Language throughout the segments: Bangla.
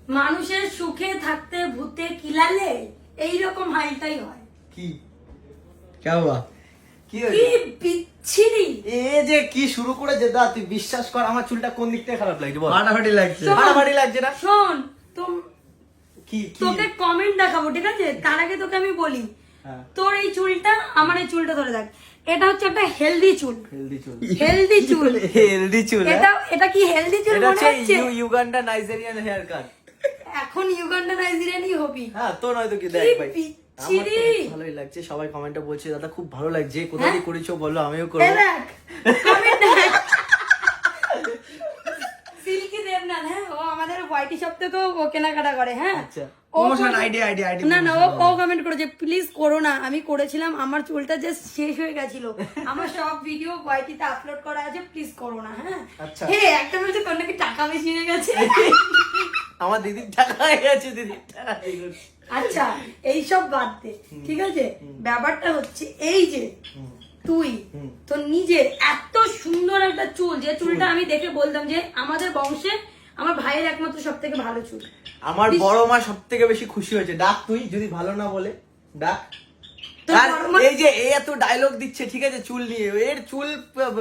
মানুষের সুখে থাকতে ভূতে কিলালে এইরকম হাইটাই হয়। কি क्या हुआ? কি কি বিচ্ছিরি। এ যে কি শুরু করে যে দা, তুই বিশ্বাস কর আমার চুলটা কোন দিক থেকে খারাপ লাগছে বল। ফাটাফাটি লাগছে। ফাটাফাটি লাগছে না? শোন কি কি তোকে কমেন্ট দেখাবো, ঠিক আছে? তার আগে তোকে আমি বলি, হ্যাঁ। তোর এই চুলটা আমার এই চুলটা ধরে দেখ, এটা হচ্ছে একটা হেলদি চুল। হেলদি চুল, হেলদি চুল, হেলদি চুল। এটা কি হেলদি চুল এটা মনে হচ্ছে হচ্ছে? Uganda Nigerian hair cut. এখন ইউগান্ডা নাইজেরিয়ানই হবি। হ্যাঁ তো নয়তো কি, দেখ কি ভাই বিচ্ছিরি। আমার তো ভালোই লাগছে। সবাই কমেন্টে বলছে দাদা খুব ভালো লাগছে, কোথা দিয়ে করেছো বলো আমিও করবো। এই দেখ, comment দেখ। সিল্কি দেবনাথ, হ্যাঁ, ও আমাদের ওয়াইটি শপ থেকেও ও কেনাকাটা করে, হ্যাঁ। আচ্ছা। ও প্রমোশন বলে- আইডিয়া না না, ও কমেন্ট করেছে প্লিজ করো না, আমি করেছিলাম, আমার চুলটা জাস্ট শেষ হয়ে গেছিল, আমার সব ভিডিও ওয়াইটিতে আপলোড করা আছে, প্লিজ করো না, হ্যাঁ। আচ্ছা। হ্যাঁ, একটা বলছে তোর নাকি টাকা বেশি হয়ে গেছে। আমার দিদির টাকা হয়ে গেছে, দিদির টাকা হয়ে গেছে। আচ্ছা, এইসব বাদ দে, ঠিক আছে? ব্যাপারটা হচ্ছে এই যে তুই তোর নিজের এত সুন্দর একটা চুল, যে চুলটা আমি দেখে বলতাম যে আমাদের বংশে আমার ভাইয়ের একমাত্র সব থেকে ভালো চুল। আমার বড় মা সব থেকে বেশি খুশি হয়েছে। ডাক তুই, যদি ভালো না বলে ডাক। তোর আর বড় মা- এই যে এ এত ডায়লগ দিচ্ছে, ঠিক আছে, চুল নিয়ে, এর চুল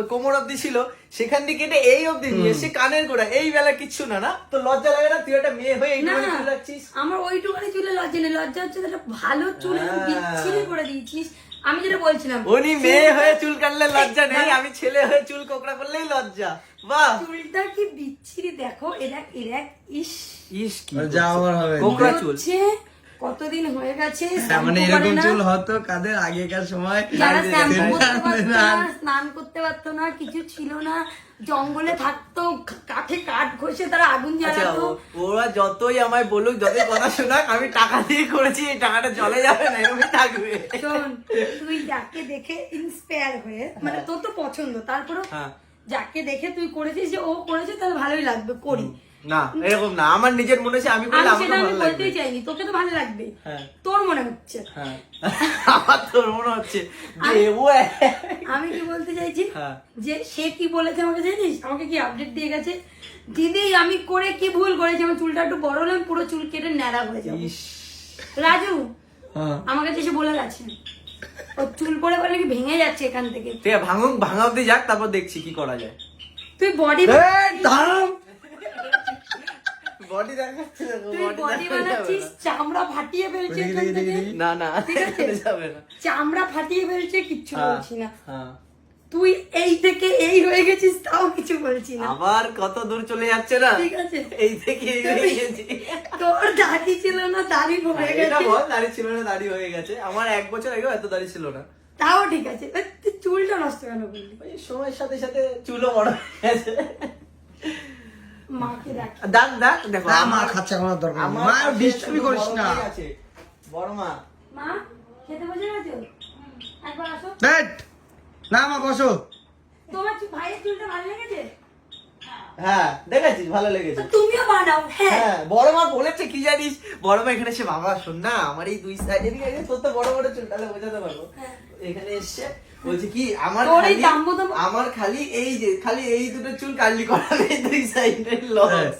কোমর অব্দি ছিল, সেখান থেকে কেটে এই অব্দি নিয়ে এসে কানের গোড়া, এই বেলা কিচ্ছু না, না তো লজ্জা লাগে না? তুই একটা মেয়ে হয়ে না, এইটুকুনি চুল রাখছিস। আমার ওইটুখানি চুলে লজ্জা নেই, লজ্জা হচ্ছে একটা ভালো চুল হ্যাঁ। বিচ্ছিরি করে দিয়েছিস। আমি যেটা বলছিলাম, উনি মেয়ে হয়ে চুল কাটলে লজ্জা নেই, আমি ছেলে হয়ে চুল কোকড়া করলেই লজ্জা। বাহ, চুলটা কি বিচ্ছিরি দেখো, এরা ইস ইস কি যা আমার হবে। কোকড়া চুল। হচ্ছে কতদিন হয়ে গেছে মানে শ্যাম্পু করে এরকম না। চুল হতো কাদের আগেকার সময়? যারা শ্যাম্পু না, করতে পারতো না, স্নান করতে পারতো না, কিছু ছিল না, জঙ্গলে থাকতো, কাঠে কাঠ ঘষে তারা আগুন আচ্ছা, জ্বালাতো। ওরা যতই আমায় বলুক, যতই কথা শোনাক, আমি টাকা দিয়ে করেছি, এই টাকাটা জলে যাবে না, এরকমই থাকবে। শোন, তুই যাকে দেখে ইন্সপায়ার হয়ে, মানে তোর তো পছন্দ, তারপরেও হ্যাঁ। যাকে দেখে তুই করেছিস যে ও করেছে, তাহলে ভালোই লাগবে, করি। না এরকম না, আমার নিজের মনে হচ্ছে আমি করলে আমি আমাকে সেটা আমি ভালো লাগবে। বলতেই চাইনি, তোকে তো ভালো লাগবে, হ্যাঁ। তোর মনে হচ্ছে। হ্যাঁ। আমার তো মনে হচ্ছে যে ও আমি কি বলতে চাইছি, হ্যাঁ। যে সে কি বলেছে আমাকে জানিস? আমাকে কি আপডেট দিয়ে গেছে, দিদি আমি করে কি ভুল করেছি, আমার চুলটা একটু বড় হলে আমি পুরো চুল কেটে ন্যাড়া হয়ে যাবো। ইস, রাজু হ্যাঁ। আমার কাছে এসে বলে গেছে, ও চুল পরে বলে কি ভেঙে যাচ্ছে এখান থেকে। ঠিক আছে, ভাঙা অব্দি যাক, তারপর দেখছি কি করা যায়। তুই বডি বডি দেখাচ্ছে না, তুই বডি বানাচ্ছিস, চামড়া ফাটিয়ে ফেলছে এখান থেকে। না না, ঠিক আছে? এখানে যাবে না। চামড়া ফাটিয়ে ফেলছে, কিচ্ছু বলছি না। হ্যাঁ। তুই এই থেকে এই হয়ে গেছিস, তাও কিছু বলছি না, আবার কত দূর চলে যাচ্ছে না? ঠিক আছে? এই থেকে এই হয়ে গেছি। তোর দাড়ি ছিল না, দাড়ি হয়ে এটা গেছে, বল, দাড়ি ছিল না, দাড়ি হয়ে গেছে। আমার 1 বছর আগেও এত দাড়ি ছিল না। তাও ঠিক আছে। তুই চুলটা নষ্ট কেন করলি? ওই সময়ের সাথে সাথে চুলও বড় হয়ে গেছে। মাকে দেখ, দাগ দাগ দেখো, না, মা খাচ্ছে কোনো দরকার নেই। মা কাছে ডিস্টার্বই শুধু করিস বড় না। ভাই আছে, বড় মা। মা খেতে বসে গেছো, একবার আসো। ধ্যাৎ, না মা বসো। তোমার ভাইয়ের চুলটা ভালো লেগেছে? হ্যাঁ দেখেছিস, ভালো লেগেছে। তো তুমিও বানাও। হ্যাঁ, হ্যাঁ, বড় মা বলেছে কি জানিস, বড় মা এখানে এসে, বাবা শোন না, আমার এই 2 সাইড এদিকে তোর তো বড় বড় চুল, তাহলে বোঝাতে পারবো। এখানে এসে বলছে কি, আমার তোর এই খালি, দাম্বদম- আমার খালি এই যে, খালি এই দুটো চুল কাটলি করাবে, 2 সাইডের লক্স।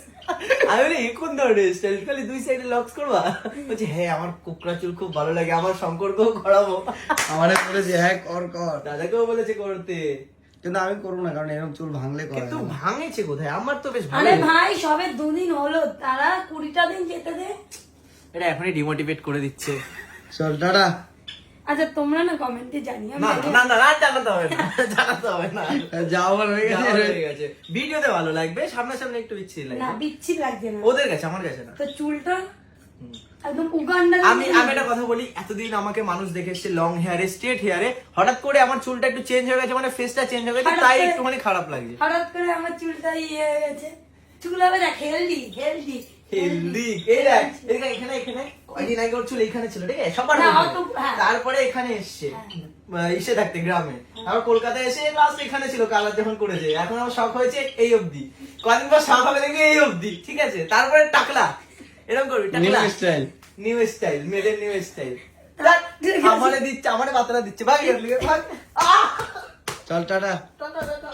আমি বলি এ কোন ধরনের স্টাইল, খালি 2 সাইডে লক্স করবা? বলছে হ্যাঁ, আমার কোকড়া চুল খুব ভালো লাগে, আমার শঙ্করকেও করাবো। আমারে বলেছে হ্যাঁ কর কর, দাদাকেও বলেছে করতে, কিন্তু আমি করবো না, কারণ এরকম চুল ভাঙলে করা কিন্তু যাবে না। ভাঙেছে কোথায়? আমার তো বেশ ভালো আরে লেগেছে। ভাই সবে 2 দিন হলো, তারা 20টা দিন যেতে দে। এটা এখনই ডিমোটিভেট করে দিচ্ছে। চল টাটা। আচ্ছা তোমরা না কমেন্টে জানিও, না না না না, জানাতে হবে না, জানাতে হবে না। যাও আমার হয়ে যাওয়া গেছে। হয়ে গেছে। ভিডিওতে ভালো লাগবে, সামনাসামনি একটু বিচ্ছিরি না লাগবে। বিচ্ছিরি লাগছে না। ওদের কাছে, আমার কাছে না। তো চুলটা একদম উগান্ডা। আমি একটা কথা বলি, এতদিন আমাকে মানুষ দেখে এসছে লং হেয়ারে, স্ট্রেট হেয়ারে, হঠাৎ করে আমার চুলটা একটু চেঞ্জ হয়ে গেছে, মানে ফেসটা চেঞ্জ হয়ে গেছে, হঠাৎ তাই করে- একটুখানি খারাপ লাগছে। হঠাৎ করে আমার চুলটা ইয়ে হয়ে গেছে, চুল হবে দেখ হেলদি হেলদি হেলদি, এই দেখ, এদিকে এখানে এখানে কয়দিন আগে ওর চুল এখানে ছিল, ঠিক আছে, সবার না, মধ্যে। অত- হ্যাঁ। তারপরে এখানে এসছে, ইসে থাকতে গ্রামে, আর কলকাতায় এসে লাস্ট এখানে ছিল, কালার যখন করেছে, এখন আমার শখ হয়েছে এই অবধি, কদিন পর শখ হবে দেখবি এই অবধি, ঠিক আছে, তারপরে টাকলা, এরকম করবি, টাকলা new style. New style, made new style. ঠিক আছে। আমারে দিচ্ছে, আমারে বাতরা দিচ্ছে, ভাগ এর লিগে, ভাগ। আহ! চল টাটা। Tata, tata.